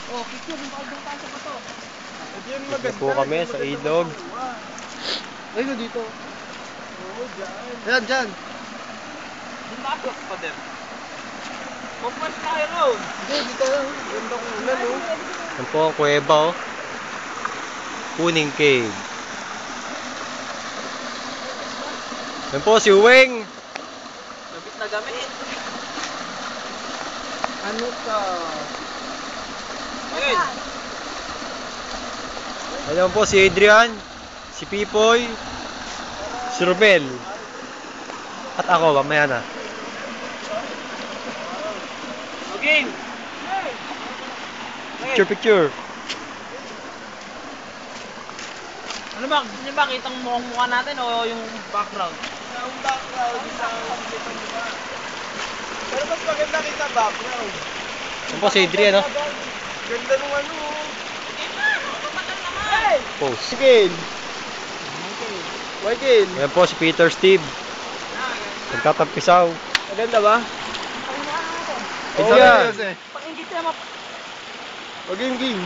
Oh, picture yung doon tayo sa bato. Dito po kami sa ilog. Ay, no, dito. Oo, dyan. Ayan, dyan. Yung nakak pa din. Pagpas tayo ron. Hindi, dito lang. Ganda ko ulan, oh. Yan po ang kuweba, oh. Puning Cave. Yan po si Weng. Labit na gamit. Ano ka? Ayun. Ayan po si Adrian, si Pipoy, si Romel. At ako, mamaya na. Okay. Picture, picture. Ano ba? Gusto niyo ba kitang mukhang mukha natin o yung background? Yung background, isang pero mas maganda kita background. Yan po si Adrian, oh. Ganda nung ano. Hey! Pose. Michael. Michael. Ayan po si Peter Steve. Nagtatampisaw. Maganda ba? Oo, yan. Pag-ingit na Maging game.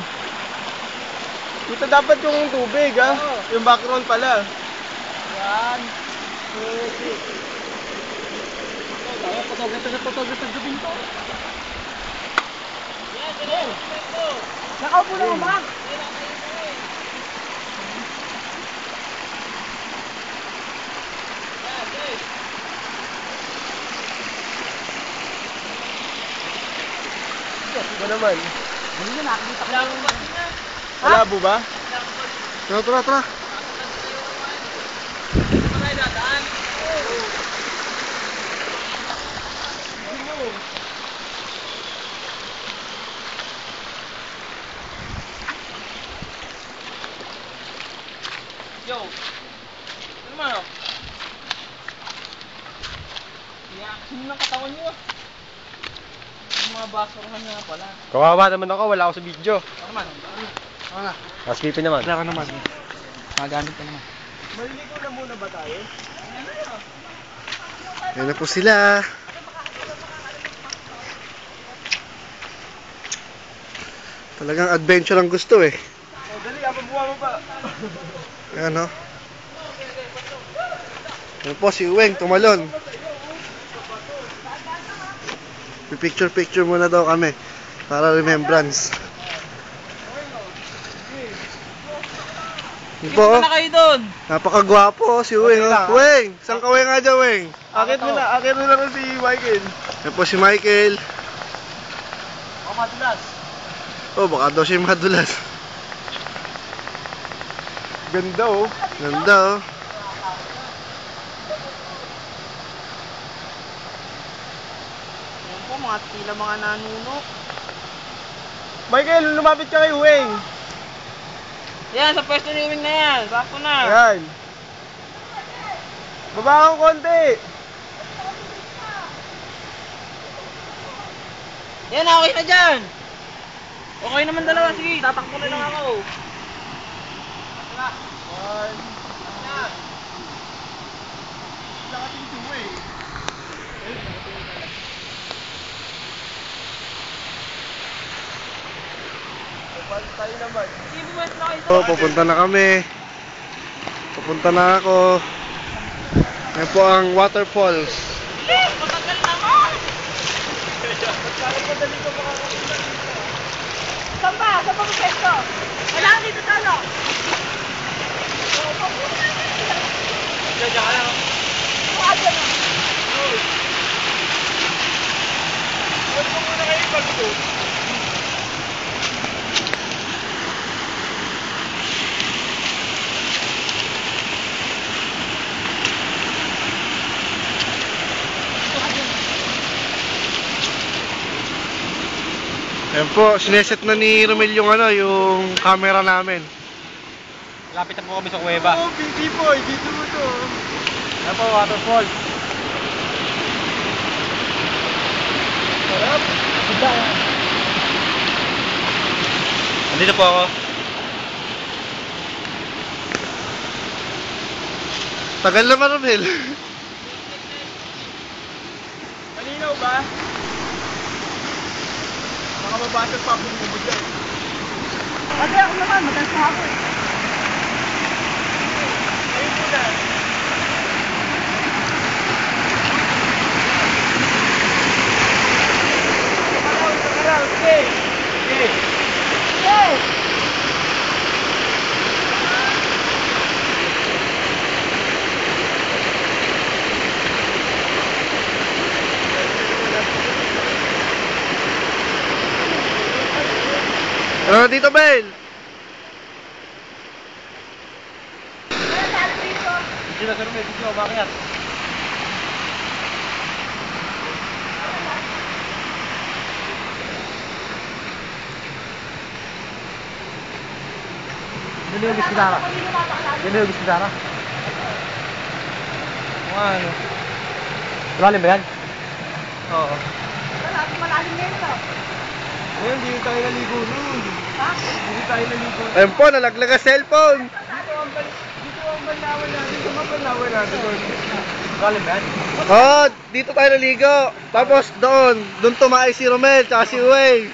Ito dapat yung tubig, ha? Yung background pala. Yan. Photographer sa pinto. Nakaupo na ang bag. Ba naman? Hindi na nakikita ko. Malabo ba? Tara, tara, tara. Yo. Ano man oh? Reaction ng katawan nyo. Yung mga basurahan niya pala. Kawawa naman ako, wala ako sa video. Ano man? Ano na? Mas Pipi naman. Wala ka naman. Magamit ka naman. Maliligo na muna ba tayo? Ayan na po sila. Talagang adventure ang gusto eh. Oh, dali, apa buwa mo ba? Ayan o. Ayan po si Weng, tumalon. Picture muna daw kami. Para remembrance. Ayan po, Dito na kayo doon. napakagwapo si Weng. Oh. Weng, saan ka Weng nga dyan Weng? Akit mo na rin si Michael. Ayan po si Michael. Ako madulas. Oh, baka daw siya madulas. Ganda oh. Ganda oh. Ayan po, mga tila mga nanuno. Michael, lumapit ka kay Weng. Yan, sa pwesto ni Weng na yan. Sakto na. Yan. Baba kang konti. Yan, okay na dyan. Okay naman dalawa. Sige, tatakbo na lang ako. One. Lakating si Weng. Tayo naman. Sige, bumas na kayo. Oh, pupunta na kami. Pupunta na ako. Ayan po ang waterfalls. Matagal naman! Madali ko makakapita. Saan ba? Saan ba pwesto? Wala ka dito sa ano? Diyan ka lang. Mukha dyan o. Huwag mo muna kayo pagto. Ayan po, sineset na ni Romel yung ano, yung camera namin. Lapit na po kami sa kuweba. Oo, Pinky Boy, dito mo to. Ayan po, waterfall. Sarap. Andito po ako. Tagal naman Romel. Malinaw ba? Baka mabasag pa kung mo dyan. Kasi ako naman, madalas na ako eh. Ayun muna. Sakaraw, sige. Sige. Yes! Ano dito, Bel? Wala tayo dito. Hindi na sir, may video, bakit? Yan yung biskidara. Yan yung biskidara. Ano? Malalim ba yan? Oo. Wala, malalim na ito. Ngayon, hindi tayo naligo nun. Ha? Hindi tayo naligo. Ayun po, nalaglag ang cellphone. Dito ang banlawan natin. Ito ang banlawan natin doon. Malalim ba yan? Oh, dito tayo naligo. Tapos doon tumaay si Romel, tsaka si Uway.